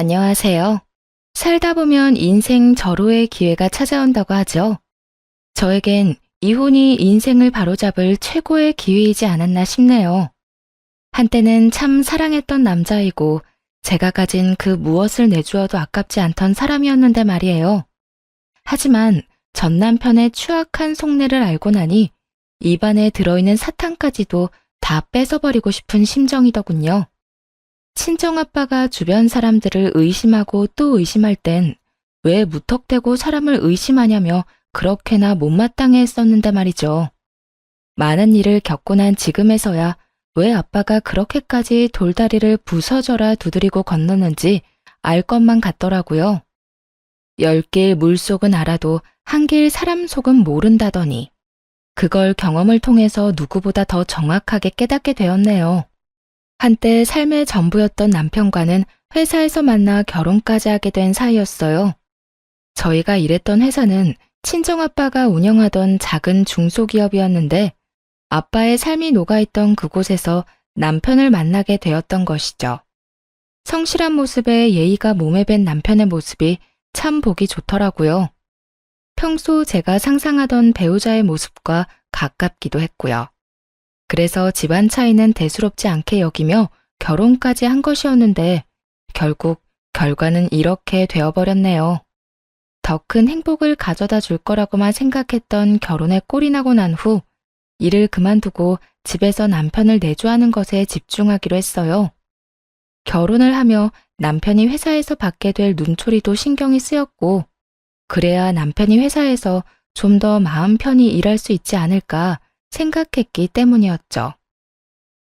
안녕하세요. 살다 보면 인생 절호의 기회가 찾아온다고 하죠. 저에겐 이혼이 인생을 바로잡을 최고의 기회이지 않았나 싶네요. 한때는 참 사랑했던 남자이고 제가 가진 그 무엇을 내주어도 아깝지 않던 사람이었는데 말이에요. 하지만 전 남편의 추악한 속내를 알고 나니 입안에 들어있는 사탕까지도 다 뺏어버리고 싶은 심정이더군요. 친정아빠가 주변 사람들을 의심하고 또 의심할 땐 왜 무턱대고 사람을 의심하냐며 그렇게나 못마땅해 했었는데 말이죠. 많은 일을 겪고 난 지금에서야 왜 아빠가 그렇게까지 돌다리를 부서져라 두드리고 건너는지 알 것만 같더라고요. 10길 물속은 알아도 1길 사람 속은 모른다더니 그걸 경험을 통해서 누구보다 더 정확하게 깨닫게 되었네요. 한때 삶의 전부였던 남편과는 회사에서 만나 결혼까지 하게 된 사이였어요. 저희가 일했던 회사는 친정아빠가 운영하던 작은 중소기업이었는데 아빠의 삶이 녹아있던 그곳에서 남편을 만나게 되었던 것이죠. 성실한 모습에 예의가 몸에 밴 남편의 모습이 참 보기 좋더라고요. 평소 제가 상상하던 배우자의 모습과 가깝기도 했고요. 그래서 집안 차이는 대수롭지 않게 여기며 결혼까지 한 것이었는데 결국 결과는 이렇게 되어버렸네요. 더 큰 행복을 가져다 줄 거라고만 생각했던 결혼에 꼴이 나고 난 후 일을 그만두고 집에서 남편을 내조하는 것에 집중하기로 했어요. 결혼을 하며 남편이 회사에서 받게 될 눈초리도 신경이 쓰였고 그래야 남편이 회사에서 좀 더 마음 편히 일할 수 있지 않을까 생각했기 때문이었죠.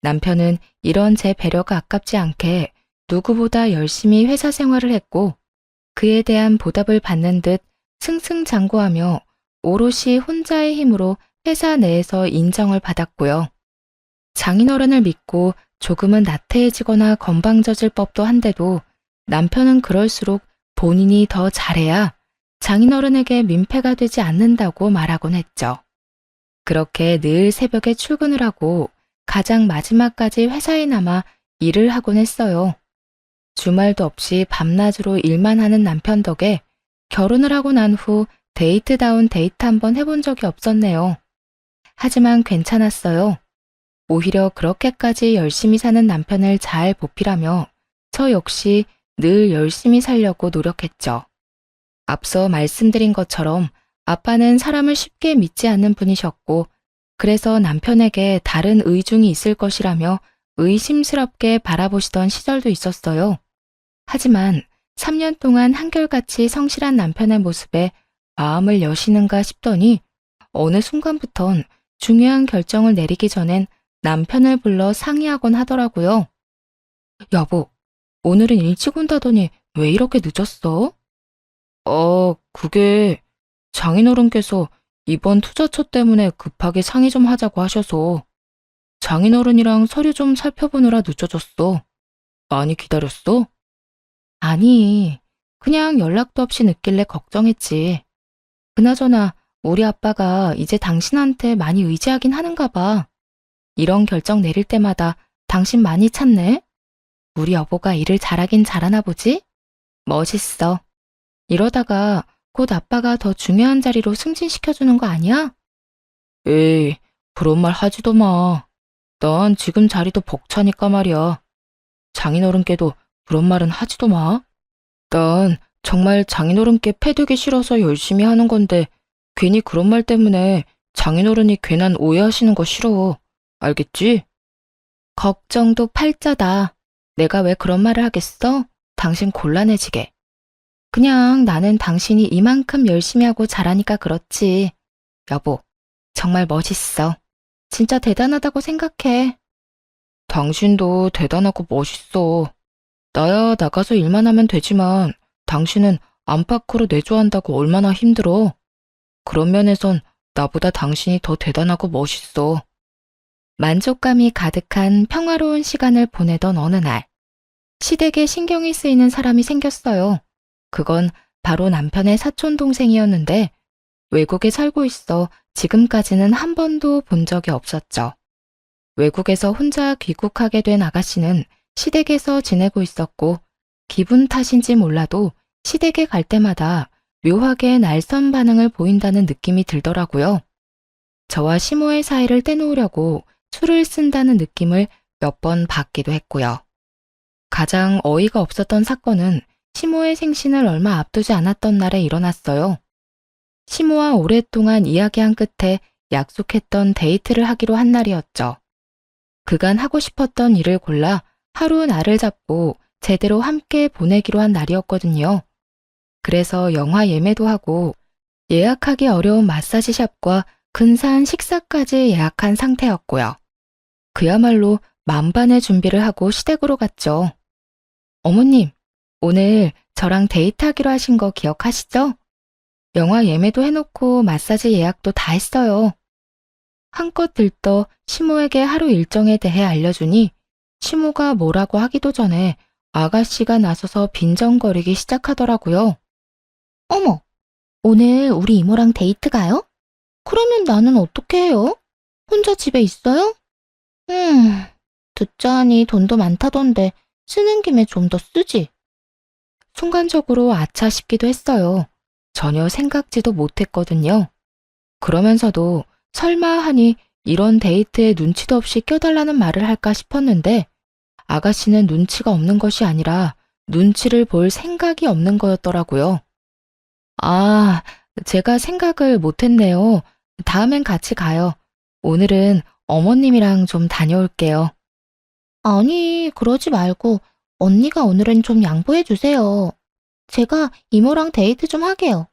남편은 이런 제 배려가 아깝지 않게 누구보다 열심히 회사 생활을 했고 그에 대한 보답을 받는 듯 승승장구하며 오롯이 혼자의 힘으로 회사 내에서 인정을 받았고요. 장인어른을 믿고 조금은 나태해지거나 건방져질 법도 한데도 남편은 그럴수록 본인이 더 잘해야 장인어른에게 민폐가 되지 않는다고 말하곤 했죠. 그렇게 늘 새벽에 출근을 하고 가장 마지막까지 회사에 남아 일을 하곤 했어요. 주말도 없이 밤낮으로 일만 하는 남편 덕에 결혼을 하고 난 후 데이트다운 데이트 한번 해본 적이 없었네요. 하지만 괜찮았어요. 오히려 그렇게까지 열심히 사는 남편을 잘 보필하며 저 역시 늘 열심히 살려고 노력했죠. 앞서 말씀드린 것처럼 아빠는 사람을 쉽게 믿지 않는 분이셨고 그래서 남편에게 다른 의중이 있을 것이라며 의심스럽게 바라보시던 시절도 있었어요. 하지만 3년 동안 한결같이 성실한 남편의 모습에 마음을 여시는가 싶더니 어느 순간부턴 중요한 결정을 내리기 전엔 남편을 불러 상의하곤 하더라고요. 여보, 오늘은 일찍 온다더니 왜 이렇게 늦었어? 그게 장인어른께서 이번 투자처 때문에 급하게 상의 좀 하자고 하셔서 장인어른이랑 서류 좀 살펴보느라 늦어졌어. 많이 기다렸어? 아니, 그냥 연락도 없이 늦길래 걱정했지. 그나저나 우리 아빠가 이제 당신한테 많이 의지하긴 하는가 봐. 이런 결정 내릴 때마다 당신 많이 찾네? 우리 여보가 일을 잘하긴 잘하나 보지? 멋있어. 이러다가 곧 아빠가 더 중요한 자리로 승진시켜주는 거 아니야? 에이, 그런 말 하지도 마. 난 지금 자리도 벅차니까 말이야. 장인어른께도 그런 말은 하지도 마. 난 정말 장인어른께 패되기 싫어서 열심히 하는 건데 괜히 그런 말 때문에 장인어른이 괜한 오해하시는 거 싫어. 알겠지? 걱정도 팔자다. 내가 왜 그런 말을 하겠어? 당신 곤란해지게. 그냥 나는 당신이 이만큼 열심히 하고 잘하니까 그렇지. 여보, 정말 멋있어. 진짜 대단하다고 생각해. 당신도 대단하고 멋있어. 나야 나가서 일만 하면 되지만 당신은 안팎으로 내조한다고 얼마나 힘들어. 그런 면에선 나보다 당신이 더 대단하고 멋있어. 만족감이 가득한 평화로운 시간을 보내던 어느 날, 시댁에 신경이 쓰이는 사람이 생겼어요. 그건 바로 남편의 사촌 동생이었는데 외국에 살고 있어 지금까지는 한 번도 본 적이 없었죠. 외국에서 혼자 귀국하게 된 아가씨는 시댁에서 지내고 있었고 기분 탓인지 몰라도 시댁에 갈 때마다 묘하게 날선 반응을 보인다는 느낌이 들더라고요. 저와 시모의 사이를 떼놓으려고 술을 쓴다는 느낌을 몇 번 받기도 했고요. 가장 어이가 없었던 사건은 시모의 생신을 얼마 앞두지 않았던 날에 일어났어요. 시모와 오랫동안 이야기한 끝에 약속했던 데이트를 하기로 한 날이었죠. 그간 하고 싶었던 일을 골라 하루 날을 잡고 제대로 함께 보내기로 한 날이었거든요. 그래서 영화 예매도 하고 예약하기 어려운 마사지샵과 근사한 식사까지 예약한 상태였고요. 그야말로 만반의 준비를 하고 시댁으로 갔죠. 어머님, 오늘 저랑 데이트하기로 하신 거 기억하시죠? 영화 예매도 해놓고 마사지 예약도 다 했어요. 한껏 들떠 시모에게 하루 일정에 대해 알려주니 시모가 뭐라고 하기도 전에 아가씨가 나서서 빈정거리기 시작하더라고요. 어머, 오늘 우리 이모랑 데이트 가요? 그러면 나는 어떻게 해요? 혼자 집에 있어요? 듣자 하니 돈도 많다던데 쓰는 김에 좀 더 쓰지. 순간적으로 아차 싶기도 했어요. 전혀 생각지도 못했거든요. 그러면서도 설마 하니 이런 데이트에 눈치도 없이 껴달라는 말을 할까 싶었는데 아가씨는 눈치가 없는 것이 아니라 눈치를 볼 생각이 없는 거였더라고요. 아, 제가 생각을 못했네요. 다음엔 같이 가요. 오늘은 어머님이랑 좀 다녀올게요. 아니, 그러지 말고 언니가 오늘은 좀 양보해 주세요. 제가 이모랑 데이트 좀 하게요.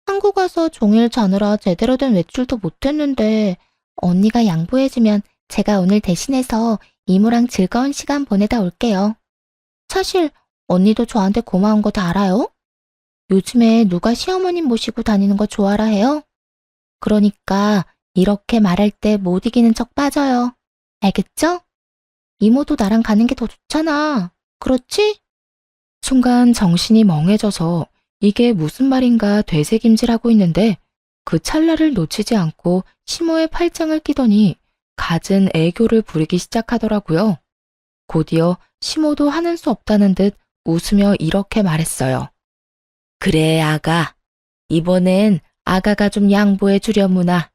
한국 와서 종일 자느라 제대로 된 외출도 못했는데 언니가 양보해주면 제가 오늘 대신해서 이모랑 즐거운 시간 보내다 올게요. 사실 언니도 저한테 고마운 거 다 알아요? 요즘에 누가 시어머님 모시고 다니는 거 좋아라 해요? 그러니까 이렇게 말할 때 못 이기는 척 빠져요. 알겠죠? 이모도 나랑 가는 게 더 좋잖아. 그렇지? 순간 정신이 멍해져서 이게 무슨 말인가 되새김질하고 있는데 그 찰나를 놓치지 않고 시모의 팔짱을 끼더니 갖은 애교를 부리기 시작하더라고요. 곧이어 시모도 하는 수 없다는 듯 웃으며 이렇게 말했어요. 그래, 아가. 이번엔 아가가 좀 양보해 주려무나.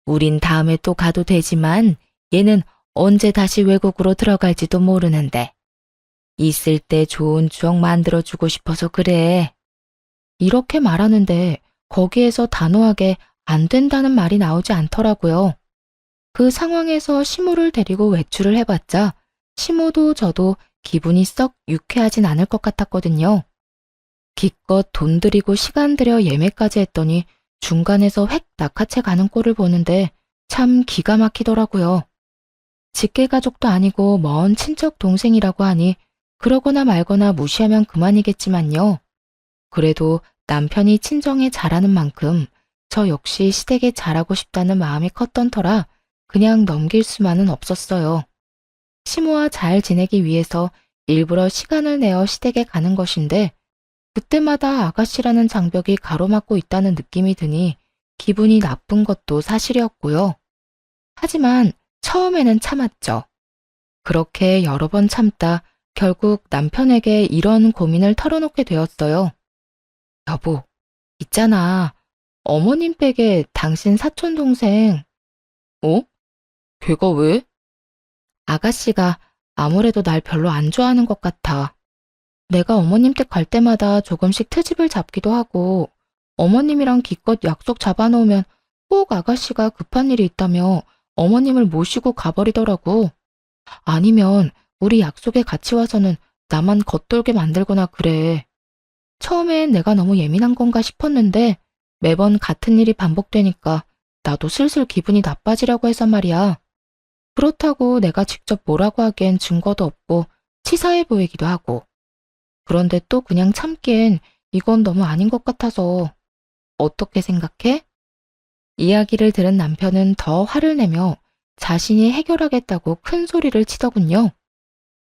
우린 다음에 또 가도 되지만 얘는 언제 다시 외국으로 들어갈지도 모르는데. 있을 때 좋은 추억 만들어주고 싶어서 그래. 이렇게 말하는데 거기에서 단호하게 안 된다는 말이 나오지 않더라고요. 그 상황에서 시모를 데리고 외출을 해봤자 시모도 저도 기분이 썩 유쾌하진 않을 것 같았거든요. 기껏 돈 들이고 시간 들여 예매까지 했더니 중간에서 획 낚아채 가는 꼴을 보는데 참 기가 막히더라고요. 직계가족도 아니고 먼 친척 동생이라고 하니 그러거나 말거나 무시하면 그만이겠지만요. 그래도 남편이 친정에 잘하는 만큼 저 역시 시댁에 잘하고 싶다는 마음이 컸던 터라 그냥 넘길 수만은 없었어요. 시모와 잘 지내기 위해서 일부러 시간을 내어 시댁에 가는 것인데 그때마다 아가씨라는 장벽이 가로막고 있다는 느낌이 드니 기분이 나쁜 것도 사실이었고요. 하지만 처음에는 참았죠. 그렇게 여러 번 참다 결국 남편에게 이런 고민을 털어놓게 되었어요. 여보, 있잖아. 어머님 댁에 당신 사촌 동생. 어? 걔가 왜? 아가씨가 아무래도 날 별로 안 좋아하는 것 같아. 내가 어머님 댁 갈 때마다 조금씩 트집을 잡기도 하고 어머님이랑 기껏 약속 잡아놓으면 꼭 아가씨가 급한 일이 있다며 어머님을 모시고 가버리더라고. 아니면 우리 약속에 같이 와서는 나만 겉돌게 만들거나 그래. 처음엔 내가 너무 예민한 건가 싶었는데 매번 같은 일이 반복되니까 나도 슬슬 기분이 나빠지려고 해서 말이야. 그렇다고 내가 직접 뭐라고 하기엔 증거도 없고 치사해 보이기도 하고. 그런데 또 그냥 참기엔 이건 너무 아닌 것 같아서. 어떻게 생각해? 이야기를 들은 남편은 더 화를 내며 자신이 해결하겠다고 큰 소리를 치더군요.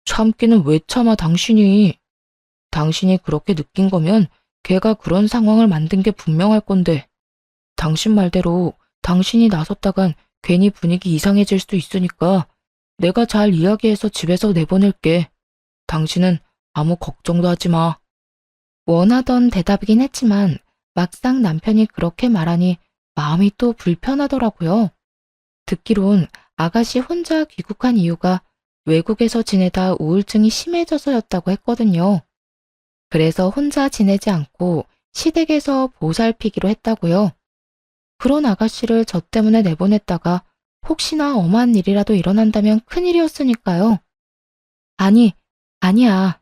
참기는 왜 참아 당신이. 당신이 그렇게 느낀 거면 걔가 그런 상황을 만든 게 분명할 건데. 당신 말대로 당신이 나섰다간 괜히 분위기 이상해질 수도 있으니까 내가 잘 이야기해서 집에서 내보낼게. 당신은 아무 걱정도 하지 마. 원하던 대답이긴 했지만 막상 남편이 그렇게 말하니 마음이 또 불편하더라고요. 듣기론 아가씨 혼자 귀국한 이유가 외국에서 지내다 우울증이 심해져서였다고 했거든요. 그래서 혼자 지내지 않고 시댁에서 보살피기로 했다고요. 그런 아가씨를 저 때문에 내보냈다가 혹시나 엄한 일이라도 일어난다면 큰일이었으니까요. 아니, 아니야.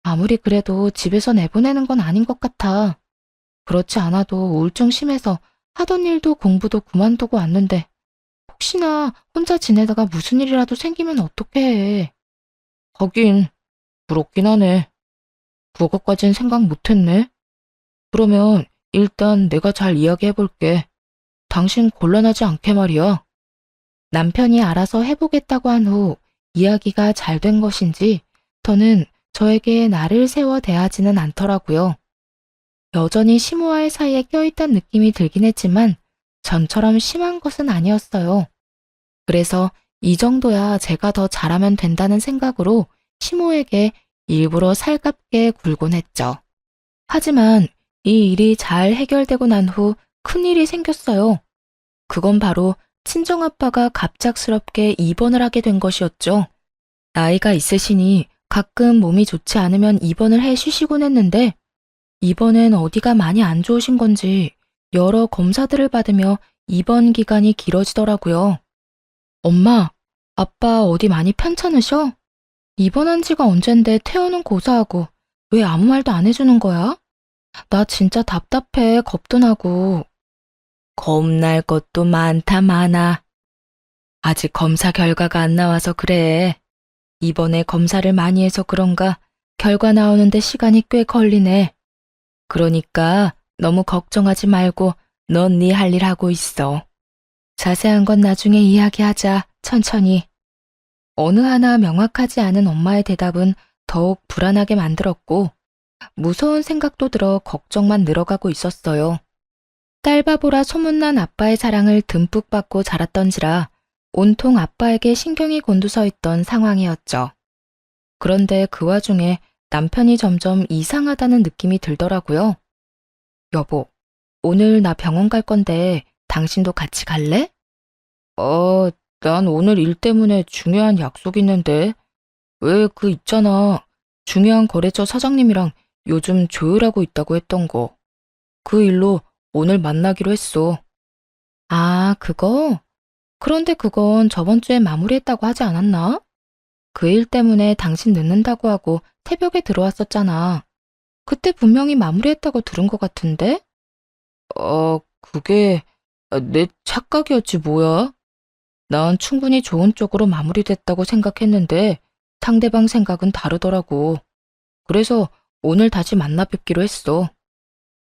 아무리 그래도 집에서 내보내는 건 아닌 것 같아. 그렇지 않아도 우울증 심해서 하던 일도 공부도 그만두고 왔는데 혹시나 혼자 지내다가 무슨 일이라도 생기면 어떡해 해. 하긴, 부럽긴 하네. 그거까진 생각 못했네. 그러면 일단 내가 잘 이야기해볼게. 당신 곤란하지 않게 말이야. 남편이 알아서 해보겠다고 한 후 이야기가 잘 된 것인지 더는 저에게 나를 세워 대하지는 않더라고요. 여전히 시모와의 사이에 껴있다는 느낌이 들긴 했지만 전처럼 심한 것은 아니었어요. 그래서 이 정도야 제가 더 잘하면 된다는 생각으로 시모에게 일부러 살갑게 굴곤 했죠. 하지만 이 일이 잘 해결되고 난 후 큰일이 생겼어요. 그건 바로 친정아빠가 갑작스럽게 입원을 하게 된 것이었죠. 나이가 있으시니 가끔 몸이 좋지 않으면 입원을 해 쉬시곤 했는데 이번엔 어디가 많이 안 좋으신 건지 여러 검사들을 받으며 입원 기간이 길어지더라고요. 엄마, 아빠 어디 많이 편찮으셔? 입원한 지가 언젠데 퇴원은 고사하고 왜 아무 말도 안 해주는 거야? 나 진짜 답답해, 겁도 나고. 겁날 것도 많다 많아. 아직 검사 결과가 안 나와서 그래. 이번에 검사를 많이 해서 그런가 결과 나오는데 시간이 꽤 걸리네. 그러니까 너무 걱정하지 말고 넌 네 할 일 하고 있어. 자세한 건 나중에 이야기하자, 천천히. 어느 하나 명확하지 않은 엄마의 대답은 더욱 불안하게 만들었고 무서운 생각도 들어 걱정만 늘어가고 있었어요. 딸바보라 소문난 아빠의 사랑을 듬뿍 받고 자랐던지라 온통 아빠에게 신경이 곤두서 있던 상황이었죠. 그런데 그 와중에 남편이 점점 이상하다는 느낌이 들더라고요. 여보, 오늘 나 병원 갈 건데 당신도 같이 갈래? 난 오늘 일 때문에 중요한 약속 있는데. 왜 그 있잖아. 중요한 거래처 사장님이랑 요즘 조율하고 있다고 했던 거. 그 일로 오늘 만나기로 했어. 아, 그거? 그런데 그건 저번 주에 마무리했다고 하지 않았나? 그 일 때문에 당신 늦는다고 하고 새벽에 들어왔었잖아. 그때 분명히 마무리했다고 들은 것 같은데? 그게 내 착각이었지 뭐야? 난 충분히 좋은 쪽으로 마무리됐다고 생각했는데 상대방 생각은 다르더라고. 그래서 오늘 다시 만나 뵙기로 했어.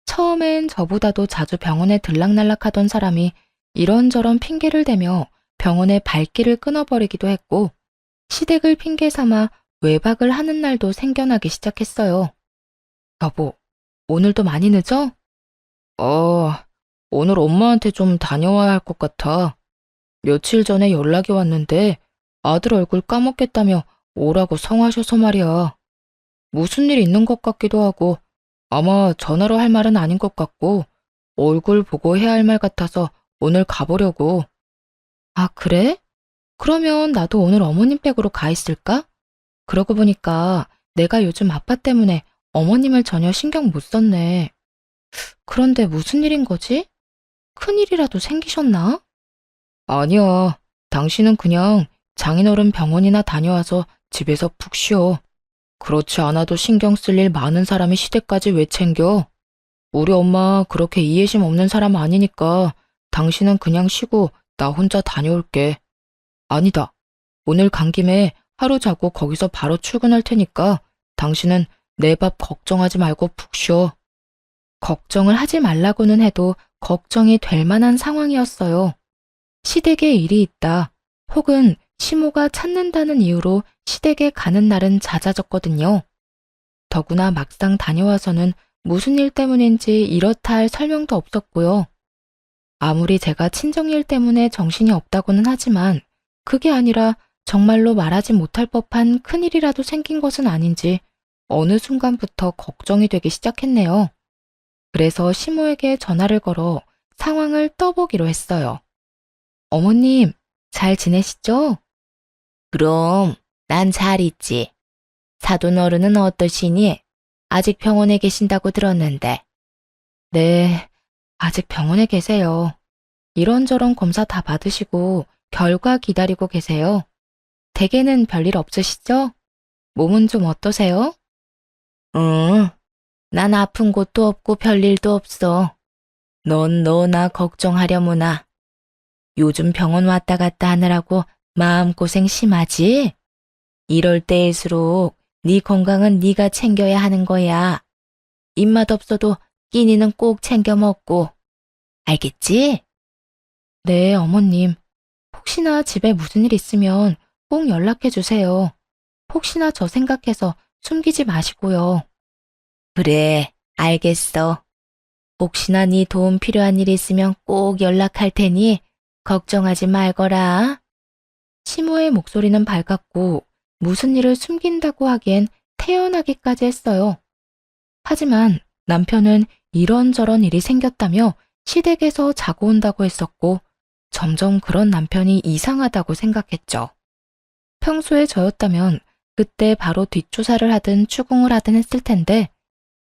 처음엔 저보다도 자주 병원에 들락날락하던 사람이 이런저런 핑계를 대며 병원의 발길을 끊어버리기도 했고 시댁을 핑계 삼아 외박을 하는 날도 생겨나기 시작했어요. 여보, 오늘도 많이 늦어? 오늘 엄마한테 좀 다녀와야 할 것 같아. 며칠 전에 연락이 왔는데 아들 얼굴 까먹겠다며 오라고 성화셔서 말이야. 무슨 일 있는 것 같기도 하고 아마 전화로 할 말은 아닌 것 같고 얼굴 보고 해야 할 말 같아서 오늘 가보려고. 아, 그래? 그러면 나도 오늘 어머님 댁으로 가 있을까? 그러고 보니까 내가 요즘 아빠 때문에 어머님을 전혀 신경 못 썼네. 그런데 무슨 일인 거지? 큰일이라도 생기셨나? 아니야. 당신은 그냥 장인어른 병원이나 다녀와서 집에서 푹 쉬어. 그렇지 않아도 신경 쓸 일 많은 사람이 시댁까지 왜 챙겨? 우리 엄마 그렇게 이해심 없는 사람 아니니까 당신은 그냥 쉬고 나 혼자 다녀올게. 아니다. 오늘 간 김에 하루 자고 거기서 바로 출근할 테니까 당신은 내 밥 걱정하지 말고 푹 쉬어. 걱정을 하지 말라고는 해도 걱정이 될 만한 상황이었어요. 시댁에 일이 있다. 혹은 시모가 찾는다는 이유로 시댁에 가는 날은 잦아졌거든요. 더구나 막상 다녀와서는 무슨 일 때문인지 이렇다 할 설명도 없었고요. 아무리 제가 친정일 때문에 정신이 없다고는 하지만 그게 아니라 정말로 말하지 못할 법한 큰일이라도 생긴 것은 아닌지 어느 순간부터 걱정이 되기 시작했네요. 그래서 시모에게 전화를 걸어 상황을 떠보기로 했어요. 어머님, 잘 지내시죠? 그럼, 난 잘 있지. 사돈 어른은 어떠시니? 아직 병원에 계신다고 들었는데. 네, 아직 병원에 계세요. 이런저런 검사 다 받으시고 결과 기다리고 계세요. 댁에는 별일 없으시죠? 몸은 좀 어떠세요? 응, 난 아픈 곳도 없고 별일도 없어. 넌 너나 걱정하려무나. 요즘 병원 왔다 갔다 하느라고 마음고생 심하지? 이럴 때일수록 네 건강은 네가 챙겨야 하는 거야. 입맛 없어도 끼니는 꼭 챙겨 먹고. 알겠지? 네, 어머님. 혹시나 집에 무슨 일 있으면 꼭 연락해 주세요. 혹시나 저 생각해서 숨기지 마시고요. 그래, 알겠어. 혹시나 네 도움 필요한 일 있으면 꼭 연락할 테니 걱정하지 말거라. 시모의 목소리는 밝았고 무슨 일을 숨긴다고 하기엔 태연하기까지 했어요. 하지만 남편은 이런저런 일이 생겼다며 시댁에서 자고 온다고 했었고 점점 그런 남편이 이상하다고 생각했죠. 평소에 저였다면 그때 바로 뒷조사를 하든 추궁을 하든 했을 텐데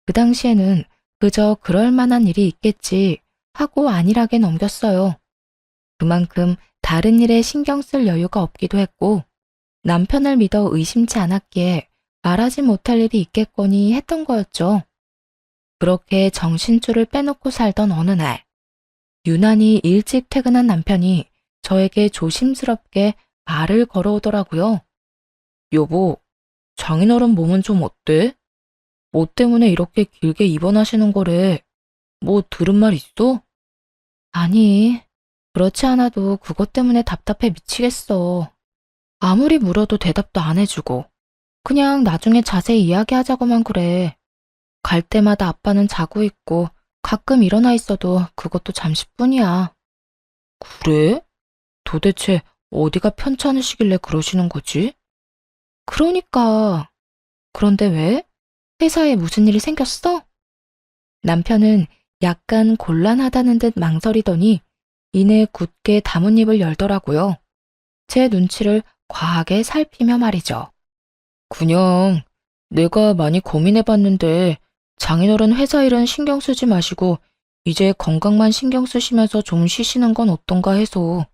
그 당시에는 그저 그럴 만한 일이 있겠지 하고 안일하게 넘겼어요. 그만큼 다른 일에 신경 쓸 여유가 없기도 했고 남편을 믿어 의심치 않았기에 말하지 못할 일이 있겠거니 했던 거였죠. 그렇게 정신줄을 빼놓고 살던 어느 날 유난히 일찍 퇴근한 남편이 저에게 조심스럽게 말을 걸어오더라고요. 여보, 장인어른 몸은 좀 어때? 뭐 때문에 이렇게 길게 입원하시는 거래? 뭐 들은 말 있어? 아니, 그렇지 않아도 그것 때문에 답답해 미치겠어. 아무리 물어도 대답도 안 해주고. 그냥 나중에 자세히 이야기하자고만 그래. 갈 때마다 아빠는 자고 있고 가끔 일어나 있어도 그것도 잠시뿐이야. 그래? 도대체 어디가 편찮으시길래 그러시는 거지? 그러니까. 그런데 왜? 회사에 무슨 일이 생겼어? 남편은 약간 곤란하다는 듯 망설이더니 이내 굳게 다문입을 열더라고요. 제 눈치를 과하게 살피며 말이죠. 그냥 내가 많이 고민해봤는데 장인어른 회사 일은 신경 쓰지 마시고 이제 건강만 신경 쓰시면서 좀 쉬시는 건 어떤가 해서.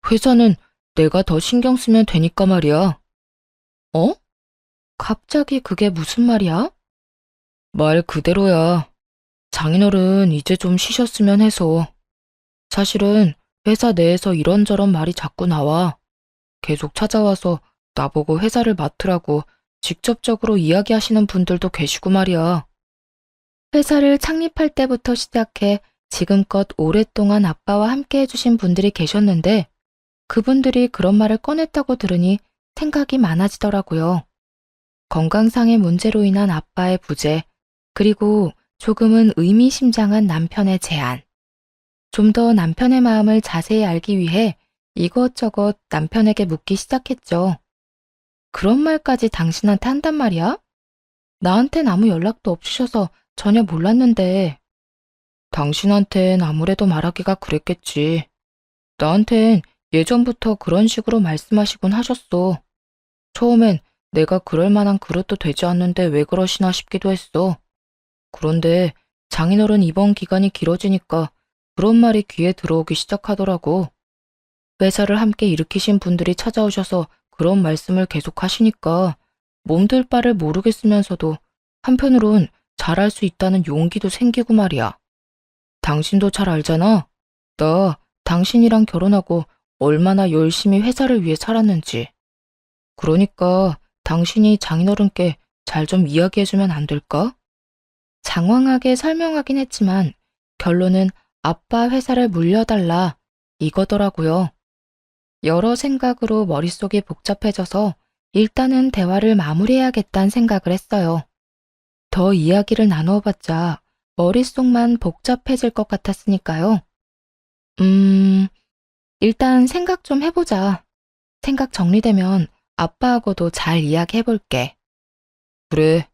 회사는 내가 더 신경 쓰면 되니까 말이야. 어? 갑자기 그게 무슨 말이야? 말 그대로야. 장인어른 이제 좀 쉬셨으면 해서. 사실은 회사 내에서 이런저런 말이 자꾸 나와. 계속 찾아와서 나보고 회사를 맡으라고 직접적으로 이야기하시는 분들도 계시고 말이야. 회사를 창립할 때부터 시작해 지금껏 오랫동안 아빠와 함께 해주신 분들이 계셨는데 그분들이 그런 말을 꺼냈다고 들으니 생각이 많아지더라고요. 건강상의 문제로 인한 아빠의 부재, 그리고 조금은 의미심장한 남편의 제안. 좀 더 남편의 마음을 자세히 알기 위해 이것저것 남편에게 묻기 시작했죠. 그런 말까지 당신한테 한단 말이야? 나한텐 아무 연락도 없으셔서 전혀 몰랐는데. 당신한텐 아무래도 말하기가 그랬겠지. 나한텐 예전부터 그런 식으로 말씀하시곤 하셨어. 처음엔 내가 그럴 만한 그릇도 되지 않는데 왜 그러시나 싶기도 했어. 그런데 장인어른 입원 기간이 길어지니까 그런 말이 귀에 들어오기 시작하더라고. 회사를 함께 일으키신 분들이 찾아오셔서 그런 말씀을 계속 하시니까 몸둘 바를 모르겠으면서도 한편으론 잘할 수 있다는 용기도 생기고 말이야. 당신도 잘 알잖아. 나 당신이랑 결혼하고 얼마나 열심히 회사를 위해 살았는지. 그러니까 당신이 장인어른께 잘 좀 이야기해주면 안 될까? 장황하게 설명하긴 했지만 결론은 아빠 회사를 물려달라 이거더라고요. 여러 생각으로 머릿속이 복잡해져서 일단은 대화를 마무리해야겠다는 생각을 했어요. 더 이야기를 나누어봤자 머릿속만 복잡해질 것 같았으니까요. 음, 일단 생각 좀 해보자. 생각 정리되면 아빠하고도 잘 이야기해볼게. 그래,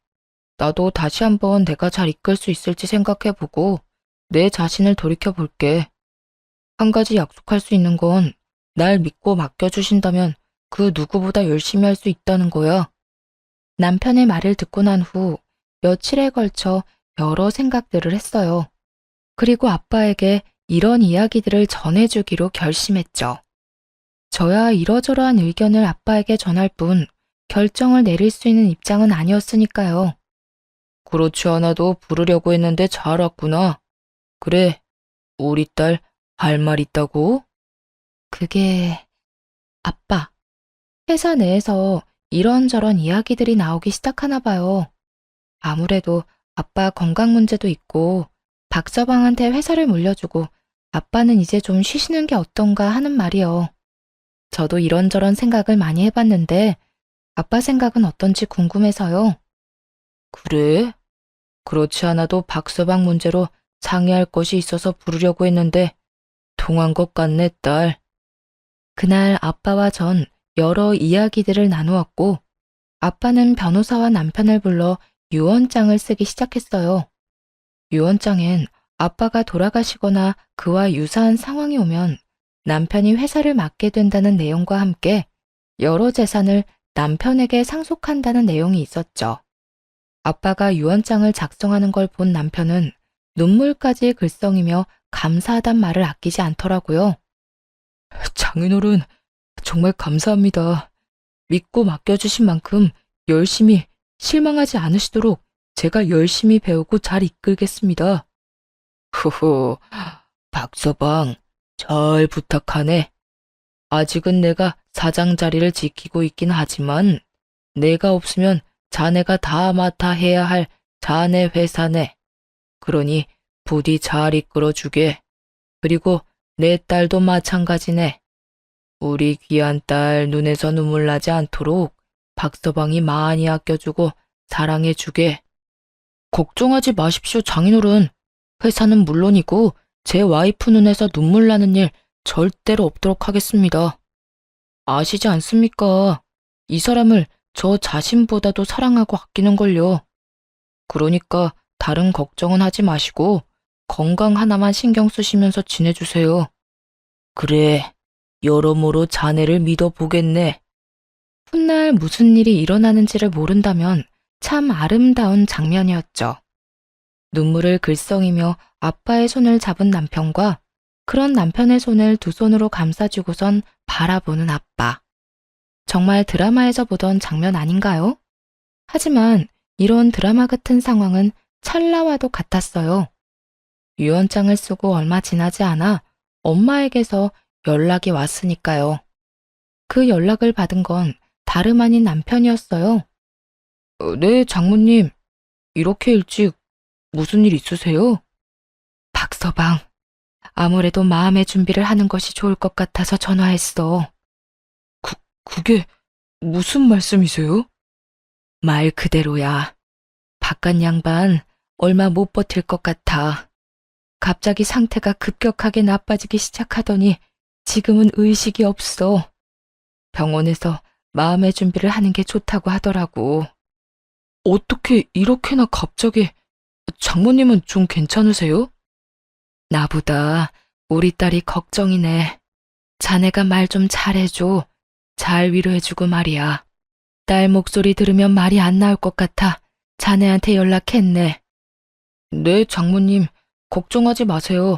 나도 다시 한번 내가 잘 이끌 수 있을지 생각해보고 내 자신을 돌이켜볼게. 한 가지 약속할 수 있는 건 날 믿고 맡겨주신다면 그 누구보다 열심히 할 수 있다는 거야. 남편의 말을 듣고 난 후 며칠에 걸쳐 여러 생각들을 했어요. 그리고 아빠에게 이런 이야기들을 전해주기로 결심했죠. 저야 이러저러한 의견을 아빠에게 전할 뿐 결정을 내릴 수 있는 입장은 아니었으니까요. 그렇지 않아도 부르려고 했는데 잘 왔구나. 그래, 우리 딸 할 말 있다고? 그게... 아빠, 회사 내에서 이런저런 이야기들이 나오기 시작하나 봐요. 아무래도 아빠 건강 문제도 있고 박서방한테 회사를 물려주고 아빠는 이제 좀 쉬시는 게 어떤가 하는 말이요. 저도 이런저런 생각을 많이 해봤는데 아빠 생각은 어떤지 궁금해서요. 그래? 그렇지 않아도 박서방 문제로 상의할 것이 있어서 부르려고 했는데 통한 것 같네, 딸. 그날 아빠와 전 여러 이야기들을 나누었고 아빠는 변호사와 남편을 불러 유언장을 쓰기 시작했어요. 유언장엔 아빠가 돌아가시거나 그와 유사한 상황이 오면 남편이 회사를 맡게 된다는 내용과 함께 여러 재산을 남편에게 상속한다는 내용이 있었죠. 아빠가 유언장을 작성하는 걸 본 남편은 눈물까지 글썽이며 감사하단 말을 아끼지 않더라고요. 장인어른, 정말 감사합니다. 믿고 맡겨주신 만큼 열심히 실망하지 않으시도록 제가 열심히 배우고 잘 이끌겠습니다. 후후, 박서방, 잘 부탁하네. 아직은 내가 사장 자리를 지키고 있긴 하지만 내가 없으면 자네가 다 맡아 해야 할 자네 회사네. 그러니 부디 잘 이끌어주게. 그리고 내 딸도 마찬가지네. 우리 귀한 딸 눈에서 눈물 나지 않도록 박서방이 많이 아껴주고 사랑해주게. 걱정하지 마십시오, 장인어른. 회사는 물론이고 제 와이프 눈에서 눈물 나는 일 절대로 없도록 하겠습니다. 아시지 않습니까? 이 사람을 저 자신보다도 사랑하고 아끼는걸요. 그러니까 다른 걱정은 하지 마시고 건강 하나만 신경 쓰시면서 지내주세요. 그래, 여러모로 자네를 믿어보겠네. 훗날 무슨 일이 일어나는지를 모른다면 참 아름다운 장면이었죠. 눈물을 글썽이며 아빠의 손을 잡은 남편과 그런 남편의 손을 두 손으로 감싸주고선 바라보는 아빠. 정말 드라마에서 보던 장면 아닌가요? 하지만 이런 드라마 같은 상황은 찰나와도 같았어요. 유언장을 쓰고 얼마 지나지 않아 엄마에게서 연락이 왔으니까요. 그 연락을 받은 건 다름 아닌 남편이었어요. 네, 장모님. 이렇게 일찍 무슨 일 있으세요? 박서방, 아무래도 마음의 준비를 하는 것이 좋을 것 같아서 전화했어. 그게 무슨 말씀이세요? 말 그대로야. 바깥 양반 얼마 못 버틸 것 같아. 갑자기 상태가 급격하게 나빠지기 시작하더니 지금은 의식이 없어. 병원에서 마음의 준비를 하는 게 좋다고 하더라고. 어떻게 이렇게나 갑자기... 장모님은 좀 괜찮으세요? 나보다 우리 딸이 걱정이네. 자네가 말 좀 잘해줘. 잘 위로해주고 말이야. 딸 목소리 들으면 말이 안 나올 것 같아 자네한테 연락했네. 네, 장모님. 걱정하지 마세요.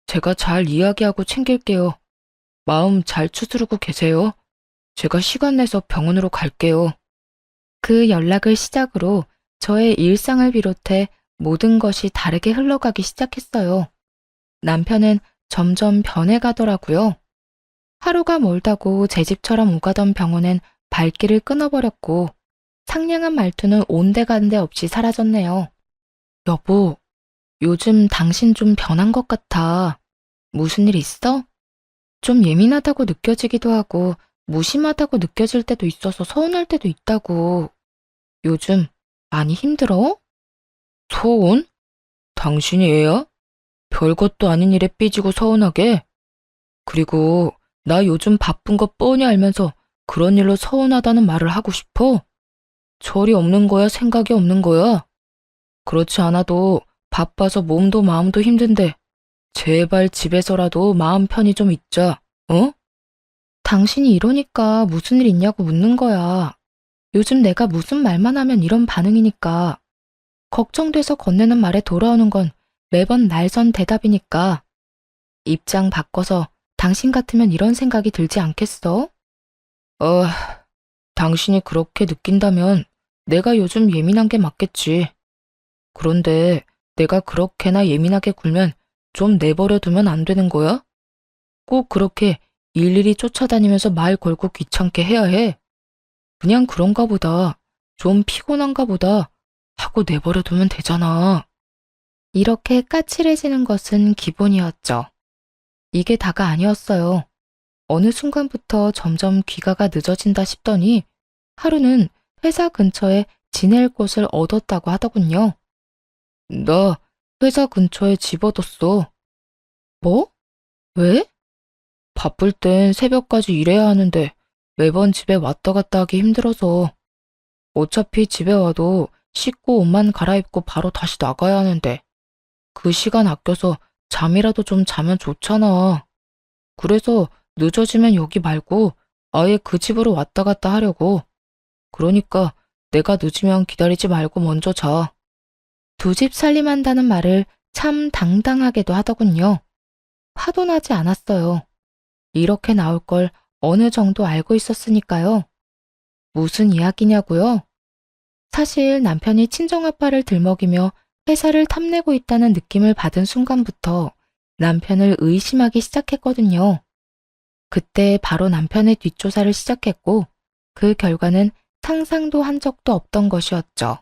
제가 잘 이야기하고 챙길게요. 마음 잘 추스르고 계세요. 제가 시간 내서 병원으로 갈게요. 그 연락을 시작으로 저의 일상을 비롯해 모든 것이 다르게 흘러가기 시작했어요. 남편은 점점 변해가더라고요. 하루가 멀다고 제 집처럼 오가던 병원은 발길을 끊어버렸고 상냥한 말투는 온데간데 없이 사라졌네요. 여보, 요즘 당신 좀 변한 것 같아. 무슨 일 있어? 좀 예민하다고 느껴지기도 하고 무심하다고 느껴질 때도 있어서 서운할 때도 있다고. 요즘 많이 힘들어? 서운? 당신이 애야? 별것도 아닌 일에 삐지고 서운하게? 그리고 나 요즘 바쁜 거 뻔히 알면서 그런 일로 서운하다는 말을 하고 싶어? 철이 없는 거야, 생각이 없는 거야? 그렇지 않아도 바빠서 몸도 마음도 힘든데 제발 집에서라도 마음 편히 좀 있자, 어? 당신이 이러니까 무슨 일 있냐고 묻는 거야. 요즘 내가 무슨 말만 하면 이런 반응이니까. 걱정돼서 건네는 말에 돌아오는 건 매번 날선 대답이니까. 입장 바꿔서 당신 같으면 이런 생각이 들지 않겠어? 어, 당신이 그렇게 느낀다면 내가 요즘 예민한 게 맞겠지. 그런데 내가 그렇게나 예민하게 굴면 좀 내버려 두면 안 되는 거야? 꼭 그렇게 일일이 쫓아다니면서 말 걸고 귀찮게 해야 해. 그냥 그런가 보다. 좀 피곤한가 보다. 하고 내버려 두면 되잖아. 이렇게 까칠해지는 것은 기본이었죠. 이게 다가 아니었어요. 어느 순간부터 점점 귀가가 늦어진다 싶더니 하루는 회사 근처에 지낼 곳을 얻었다고 하더군요. 나 회사 근처에 집 얻었어. 뭐? 왜? 바쁠 땐 새벽까지 일해야 하는데 매번 집에 왔다 갔다 하기 힘들어서. 어차피 집에 와도 씻고 옷만 갈아입고 바로 다시 나가야 하는데 그 시간 아껴서 잠이라도 좀 자면 좋잖아. 그래서 늦어지면 여기 말고 아예 그 집으로 왔다 갔다 하려고. 그러니까 내가 늦으면 기다리지 말고 먼저 자. 두 집 살림한다는 말을 참 당당하게도 하더군요. 화도 나지 않았어요. 이렇게 나올 걸 어느 정도 알고 있었으니까요. 무슨 이야기냐고요? 사실 남편이 친정아빠를 들먹이며 회사를 탐내고 있다는 느낌을 받은 순간부터 남편을 의심하기 시작했거든요. 그때 바로 남편의 뒷조사를 시작했고 그 결과는 상상도 한 적도 없던 것이었죠.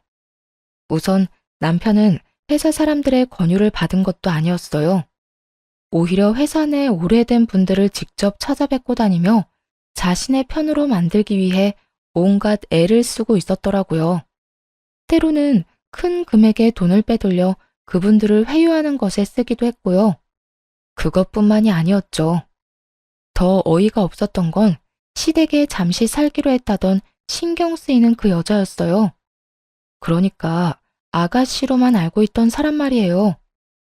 우선 남편은 회사 사람들의 권유를 받은 것도 아니었어요. 오히려 회사 내 오래된 분들을 직접 찾아뵙고 다니며 자신의 편으로 만들기 위해 온갖 애를 쓰고 있었더라고요. 때로는 큰 금액의 돈을 빼돌려 그분들을 회유하는 것에 쓰기도 했고요. 그것뿐만이 아니었죠. 더 어이가 없었던 건 시댁에 잠시 살기로 했다던 신경 쓰이는 그 여자였어요. 그러니까 아가씨로만 알고 있던 사람 말이에요.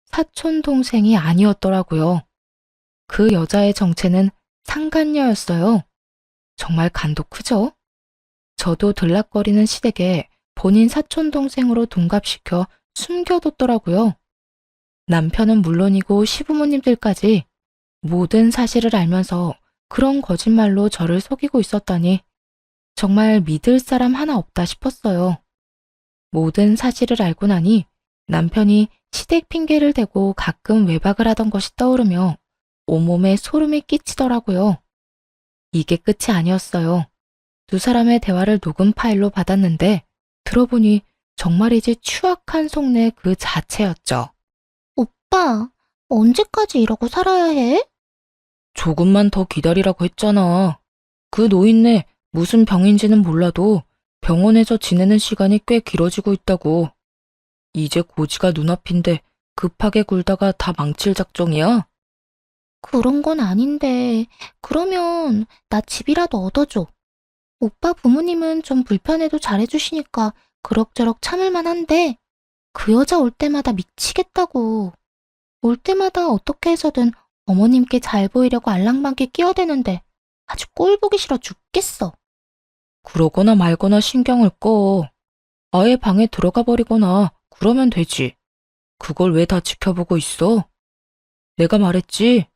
사촌 동생이 아니었더라고요. 그 여자의 정체는 상간녀였어요. 정말 간도 크죠? 저도 들락거리는 시댁에 본인 사촌 동생으로 둔갑시켜 숨겨뒀더라고요. 남편은 물론이고 시부모님들까지 모든 사실을 알면서 그런 거짓말로 저를 속이고 있었다니 정말 믿을 사람 하나 없다 싶었어요. 모든 사실을 알고 나니 남편이 시댁 핑계를 대고 가끔 외박을 하던 것이 떠오르며 온몸에 소름이 끼치더라고요. 이게 끝이 아니었어요. 두 사람의 대화를 녹음 파일로 받았는데 들어보니 정말이지 추악한 속내 그 자체였죠. 오빠, 언제까지 이러고 살아야 해? 조금만 더 기다리라고 했잖아. 그 노인네 무슨 병인지는 몰라도 병원에서 지내는 시간이 꽤 길어지고 있다고. 이제 고지가 눈앞인데 급하게 굴다가 다 망칠 작정이야? 그런 건 아닌데, 그러면 나 집이라도 얻어줘. 오빠 부모님은 좀 불편해도 잘해주시니까 그럭저럭 참을만 한데, 그 여자 올 때마다 미치겠다고. 올 때마다 어떻게 해서든 어머님께 잘 보이려고 알랑방귀 끼어대는데 아주 꼴 보기 싫어 죽겠어. 그러거나 말거나 신경을 꺼. 아예 방에 들어가 버리거나 그러면 되지. 그걸 왜 다 지켜보고 있어? 내가 말했지.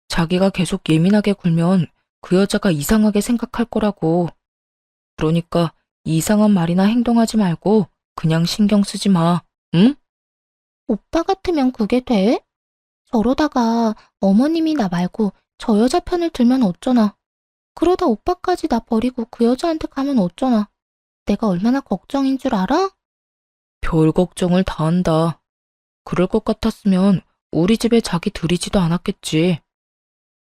자기가 계속 예민하게 굴면 그 여자가 이상하게 생각할 거라고. 그러니까 이상한 말이나 행동하지 말고 그냥 신경 쓰지 마. 응? 오빠 같으면 그게 돼? 저러다가 어머님이 나 말고 저 여자 편을 들면 어쩌나. 그러다 오빠까지 나 버리고 그 여자한테 가면 어쩌나. 내가 얼마나 걱정인 줄 알아? 별 걱정을 다 한다. 그럴 것 같았으면 우리 집에 자기 들이지도 않았겠지.